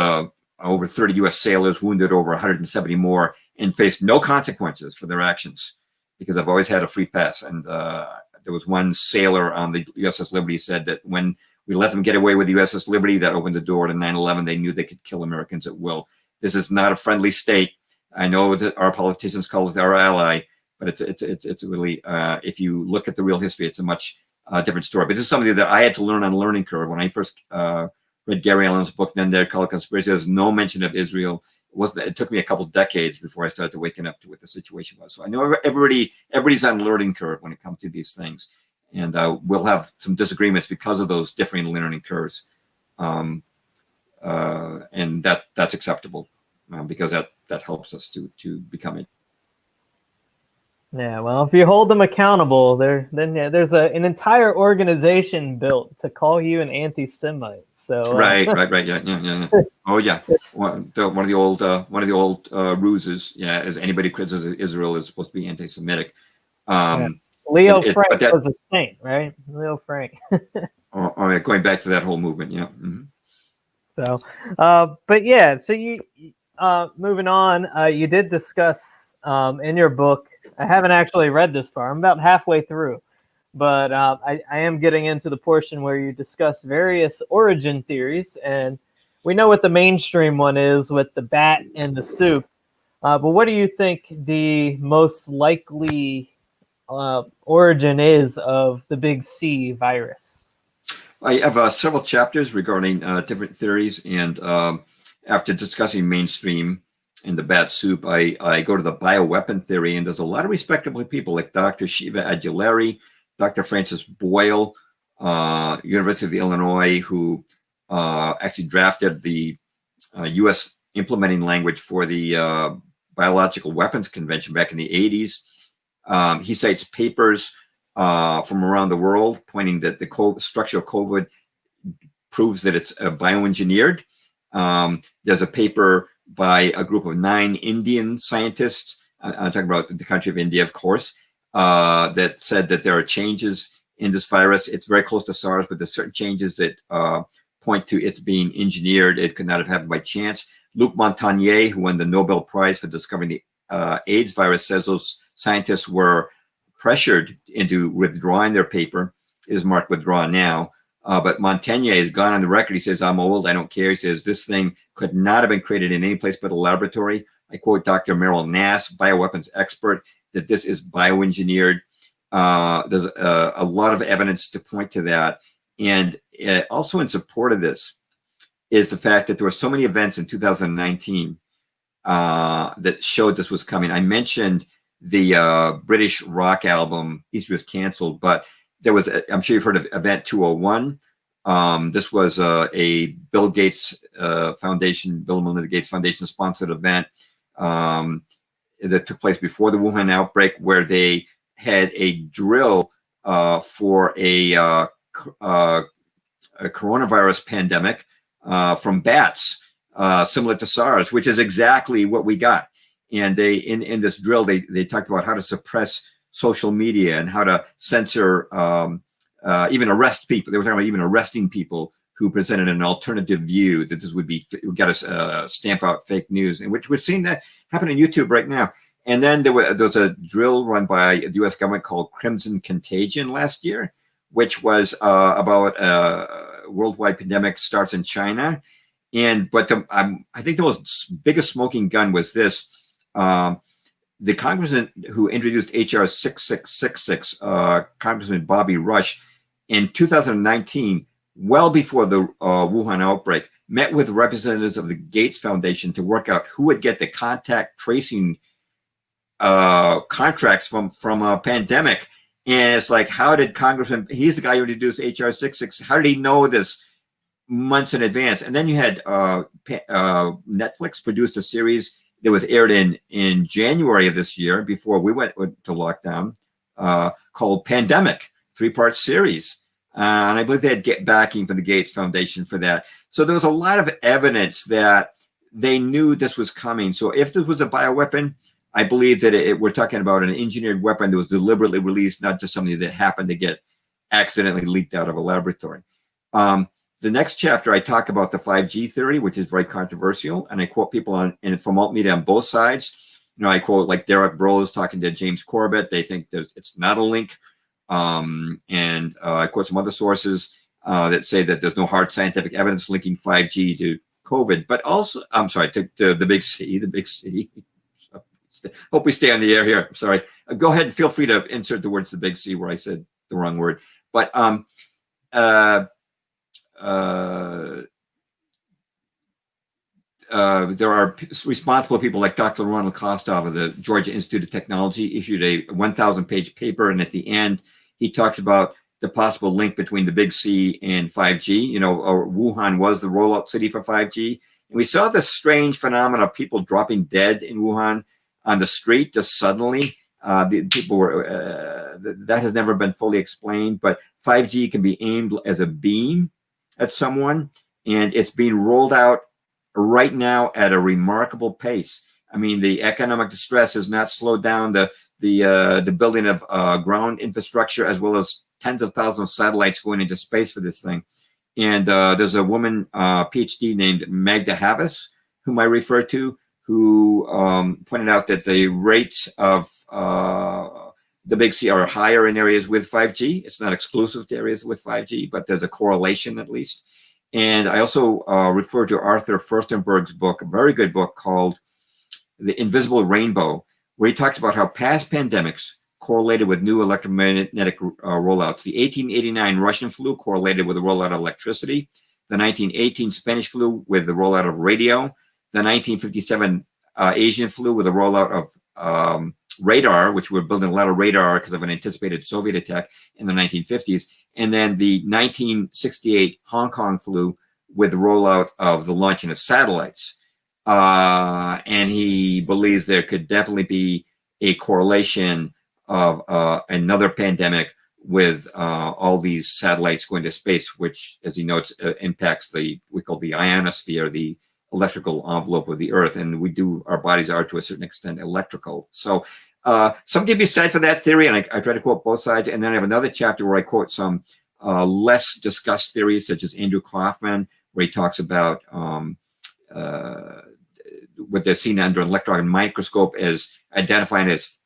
over 30 U.S. sailors, wounded over 170 more, and faced no consequences for their actions because I've always had a free pass. And there was one sailor on the USS Liberty said that when we let them get away with the USS Liberty, that opened the door to 9/11. They knew they could kill Americans at will. This is not a friendly state. I know that our politicians call it our ally, but it's really, if you look at the real history, it's a much different story. But this is something that I had to learn on a learning curve. When I first read Gary Allen's book, Then There, Call It Conspiracy, there's no mention of Israel. It took me a couple decades before I started to waken up to what the situation was. So I know everybody's on a learning curve when it comes to these things. And we'll have some disagreements because of those differing learning curves. And that's acceptable because that helps us to become it. Yeah, well, if you hold them accountable, there's an entire organization built to call you an anti-Semite. So right, yeah. Oh yeah, one of the old ruses. Yeah, as anybody criticizes Israel is supposed to be anti-Semitic. Leo but Frank that, was a saint, right? Leo Frank. going back to that whole movement, yeah. Mm-hmm. So, but yeah, so you moving on, you did discuss in your book. I haven't actually read this far. I'm about halfway through, but I am getting into the portion where you discuss various origin theories, and we know what the mainstream one is with the bat and the soup. But what do you think the most likely origin is of the big C virus? I have several chapters regarding different theories, and after discussing mainstream and the bat soup, I go to the bioweapon theory, and there's a lot of respectable people like Dr. Shiva Adulari, Dr. Francis Boyle, University of Illinois, who actually drafted the U.S. implementing language for the Biological Weapons Convention back in the 80s. He cites papers from around the world pointing that the structure of COVID proves that it's bioengineered. There's a paper by a group of 9 Indian scientists, I'm talking about the country of India, of course, that said that there are changes in this virus. It's very close to SARS, but there's certain changes that point to it being engineered. It could not have happened by chance. Luc Montagnier, who won the Nobel Prize for discovering the AIDS virus, says those scientists were pressured into withdrawing their paper. It is marked withdraw now. But Montagnier has gone on the record. He says, I'm old, I don't care. He says, this thing could not have been created in any place but a laboratory. I quote Dr. Merrill Nass, bioweapons expert, that this is bioengineered. There's a lot of evidence to point to that. And also in support of this is the fact that there were so many events in 2019 that showed this was coming. I mentioned the British rock album, Easter is Canceled, but there was, I'm sure you've heard of Event 201. This was a Bill Gates Foundation, Bill and Melinda Gates Foundation sponsored event that took place before the Wuhan outbreak, where they had a drill for a coronavirus pandemic from bats, similar to SARS, which is exactly what we got. And they, in this drill, they talked about how to suppress social media and how to censor, even arrest people. They were talking about even arresting people who presented an alternative view, that this would get us stamp out fake news, and which we're seeing that happen on YouTube right now. And then there was a drill run by the U.S. government called Crimson Contagion last year, which was about worldwide pandemic starts in China. But I think the most biggest smoking gun was this. The congressman who introduced H.R. 6666, Congressman Bobby Rush, in 2019, well before the Wuhan outbreak, met with representatives of the Gates Foundation to work out who would get the contact tracing contracts from a pandemic. And it's like, how did Congressman, he's the guy who introduced H.R. 66, how did he know this months in advance? And then you had Netflix produced a series that was aired in January of this year, before we went to lockdown, called Pandemic, 3-part series. And I believe they had backing from the Gates Foundation for that. So there was a lot of evidence that they knew this was coming. So if this was a bioweapon, I believe that we're talking about an engineered weapon that was deliberately released, not just something that happened to get accidentally leaked out of a laboratory. The next chapter, I talk about the 5G theory, which is very controversial. And I quote people from alt media on both sides. You know, I quote like Derek Bros talking to James Corbett. They think it's not a link. And I quote some other sources that say that there's no hard scientific evidence linking 5G to COVID, but also, I'm sorry, to the big C, the big C. Hope we stay on the air here. I'm sorry. Go ahead and feel free to insert the words the big C where I said the wrong word. But there are responsible people like Dr. Ronald Kostov of the Georgia Institute of Technology issued a 1,000-page paper, and at the end, he talks about the possible link between the big C and 5G. You know, Wuhan was the rollout city for 5G. And we saw this strange phenomenon of people dropping dead in Wuhan on the street just suddenly. The people were, that has never been fully explained, but 5G can be aimed as a beam at someone, and it's being rolled out right now at a remarkable pace. I mean, the economic distress has not slowed down the the building of ground infrastructure, as well as tens of thousands of satellites going into space for this thing. And there's a woman, PhD, named Magda Havas, whom I refer to, who pointed out that the rates of the big C are higher in areas with 5G. It's not exclusive to areas with 5G, but there's a correlation at least. And I also refer to Arthur Firstenberg's book, a very good book called The Invisible Rainbow, where he talks about how past pandemics correlated with new electromagnetic rollouts. The 1889 Russian flu correlated with the rollout of electricity. The 1918 Spanish flu with the rollout of radio. The 1957 Asian flu with the rollout of radar, which we're building a lot of radar because of an anticipated Soviet attack in the 1950s. And then the 1968 Hong Kong flu with the rollout of the launching of satellites. And he believes there could definitely be a correlation of another pandemic with all these satellites going to space, which, as he notes, impacts we call the ionosphere, the electrical envelope of the Earth. And our bodies are to a certain extent electrical. So some can be said for that theory, and I try to quote both sides. And then I have another chapter where I quote some less discussed theories, such as Andrew Kaufman, where he talks about what they're seen under an electron microscope as identifying as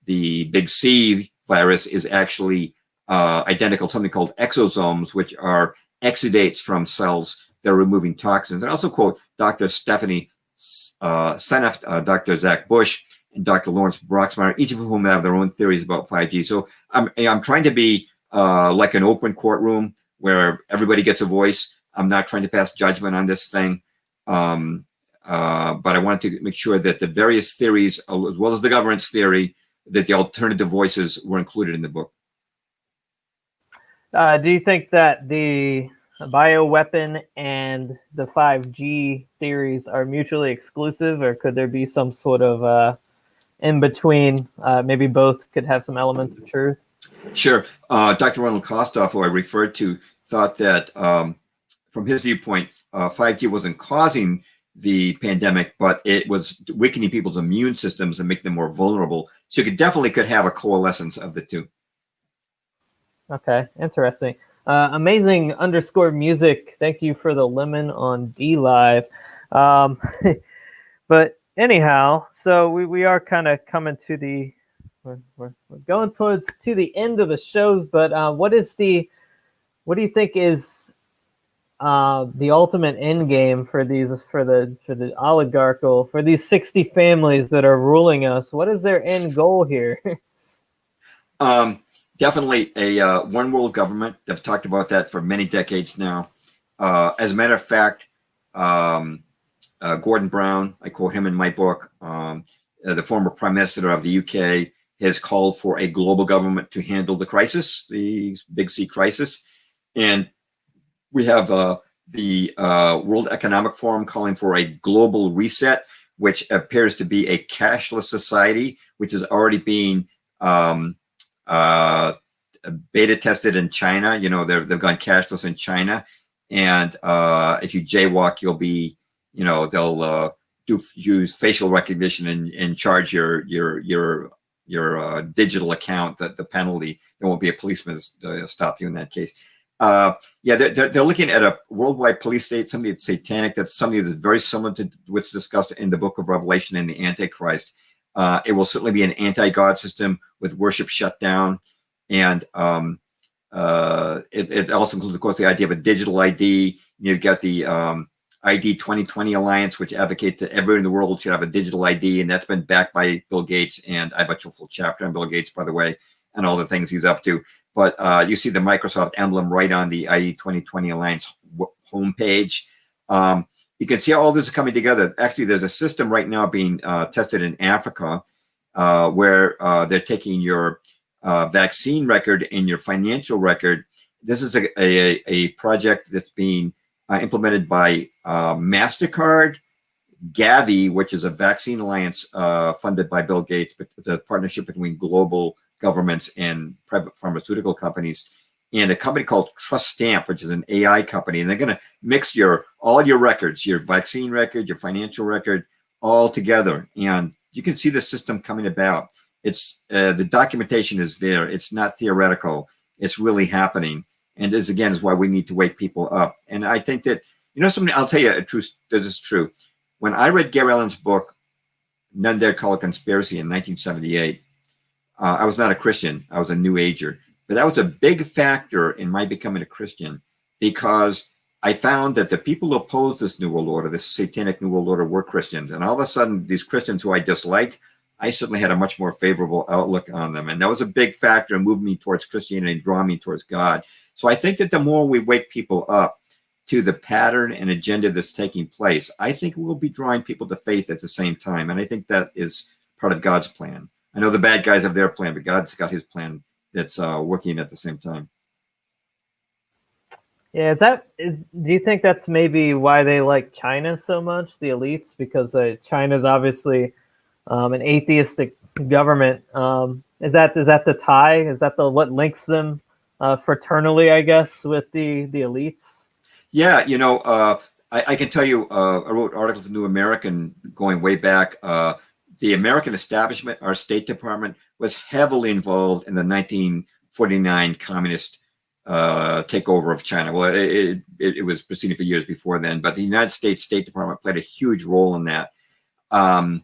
the big C virus is actually identical to something called exosomes, which are exudates from cells that are removing toxins. And I also quote Dr. Stephanie Seneff, Dr. Zach Bush, and Dr. Lawrence Broxmeyer, each of whom have their own theories about 5G. So I'm trying to be like an open courtroom where everybody gets a voice. I'm not trying to pass judgment on this thing. But I wanted to make sure that the various theories, as well as the governance theory, that the alternative voices were included in the book. Do you think that the bioweapon and the 5G theories are mutually exclusive, or could there be some sort of in between? Maybe both could have some elements of truth. Sure. Dr. Ronald Kostoff, who I referred to, thought that from his viewpoint, 5G wasn't causing the pandemic, but it was weakening people's immune systems and making them more vulnerable. So you could have a coalescence of the two. Okay, interesting. Amazing _music. Thank you for the lemon on D Live. But anyhow, so we are kind of coming to the we're going to the end of the shows. But what do you think is the ultimate end game for the oligarchical, for these 60 families that are ruling us? What is their end goal here? Definitely a one world government. I've talked about that for many decades now. As a matter of fact, Gordon Brown, I quote him in my book, the former Prime Minister of the UK, has called for a global government to handle the crisis, the big C crisis. And we have the World Economic Forum calling for a global reset, which appears to be a cashless society, which is already being beta tested in China. You know, they've gone cashless in China. And if you jaywalk, you'll be, you know, they'll use facial recognition and charge your digital account, the penalty. There won't be a policeman to stop you in that case. They're looking at a worldwide police state, something that's satanic, that's something that's very similar to what's discussed in the book of Revelation and the Antichrist. It will certainly be an anti-God system with worship shut down. And it also includes, of course, the idea of a digital ID. You've got the ID 2020 Alliance, which advocates that everyone in the world should have a digital ID, and that's been backed by Bill Gates. And I have a full chapter on Bill Gates, by the way, and all the things he's up to. But you see the Microsoft emblem right on the ID 2020 Alliance homepage. You can see how all this is coming together. Actually, there's a system right now being tested in Africa where they're taking your vaccine record and your financial record. This is a project that's being implemented by MasterCard, Gavi, which is a vaccine alliance funded by Bill Gates, but it's a partnership between global governments and private pharmaceutical companies, and a company called Trust Stamp, which is an AI company. And they're going to mix all your records, your vaccine record, your financial record, all together. And you can see the system coming about. It's the documentation is there. It's not theoretical. It's really happening. And this again is why we need to wake people up. And I think that, something, I'll tell you a truth that is true. When I read Gary Allen's book, None Dare Call It Conspiracy, in 1978, I was not a Christian. I was a New Ager. But that was a big factor in my becoming a Christian, because I found that the people who opposed this New World Order, this satanic New World Order, were Christians. And all of a sudden, these Christians who I disliked, I certainly had a much more favorable outlook on them. And that was a big factor in moving me towards Christianity and drawing me towards God. So I think that the more we wake people up to the pattern and agenda that's taking place, I think we'll be drawing people to faith at the same time. And I think that is part of God's plan. I know the bad guys have their plan, but God's got his plan that's working at the same time. Yeah, do you think that's maybe why they like China so much, the elites? Because China's obviously an atheistic government. Is that the tie? Is that what links them fraternally, I guess, with the elites? Yeah, I can tell you, I wrote articles for New American going way back. The American establishment, our State Department, was heavily involved in the 1949 communist takeover of China. Well, it was proceeding for years before then, but the United States State Department played a huge role in that. And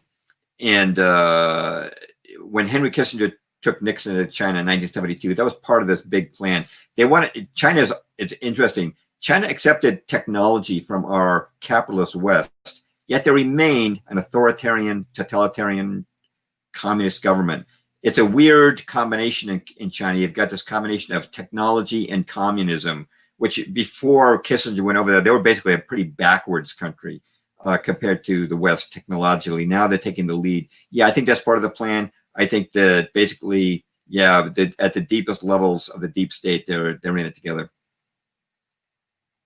when Henry Kissinger took Nixon to China in 1972, that was part of this big plan. It's interesting. China accepted technology from our capitalist West, yet they remained an authoritarian, totalitarian, communist government. It's a weird combination in China. You've got this combination of technology and communism, which before Kissinger went over there, they were basically a pretty backwards country compared to the West technologically. Now they're taking the lead. Yeah, I think that's part of the plan. I think that basically, at the deepest levels of the deep state, they're in it together.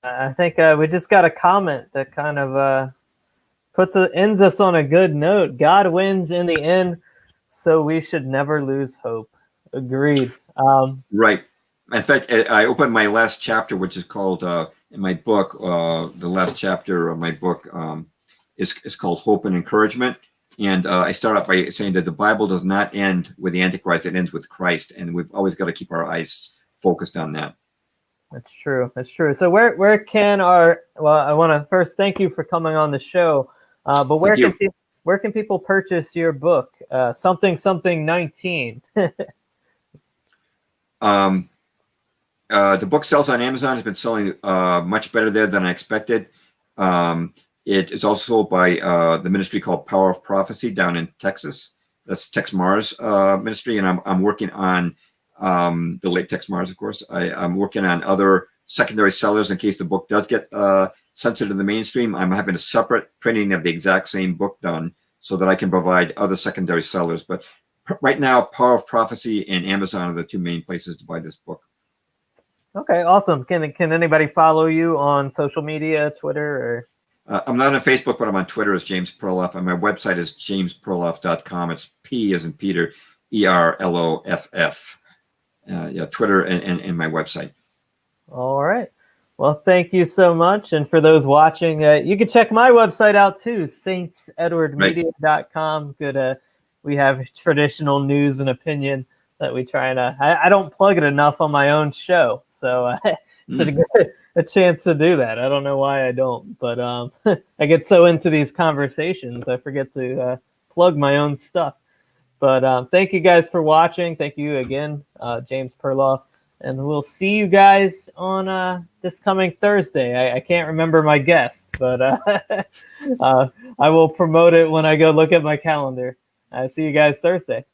I think we just got a comment that kind of ends us on a good note. God wins in the end, so we should never lose hope. Agreed. Right. In fact, I opened my last chapter, which is called in my book. The last chapter of my book is called Hope and Encouragement. And I start off by saying that the Bible does not end with the Antichrist; it ends with Christ, and we've always got to keep our eyes focused on that. That's true. That's true. So where can I want to first thank you for coming on the show. But where can people purchase your book? Something 19. The book sells on Amazon. It's been selling much better there than I expected. It is also sold by the ministry called Power of Prophecy down in Texas. That's Tex Mars ministry, and I'm working on the late Tex Mars, of course. I'm working on other secondary sellers in case the book does get censored in the mainstream. I'm having a separate printing of the exact same book done so that I can provide other secondary sellers. But right now, Power of Prophecy and Amazon are the two main places to buy this book. Okay, awesome. Can anybody follow you on social media, Twitter, or? I'm not on Facebook, but I'm on Twitter as James Perloff, and my website is jamesperloff.com. It's P as in Peter, ERLOFF. Twitter and my website. All right. Well, thank you so much. And for those watching, you can check my website out too, saintsedwardmedia.com. Good. We have traditional news and opinion that we try and I don't plug it enough on my own show, so it's a chance to do that. I don't know why I don't, but I get so into these conversations I forget to plug my own stuff. But thank you guys for watching. Thank you again, James Perloff. And we'll see you guys on this coming Thursday. I can't remember my guest, but I will promote it when I go look at my calendar. See you guys Thursday.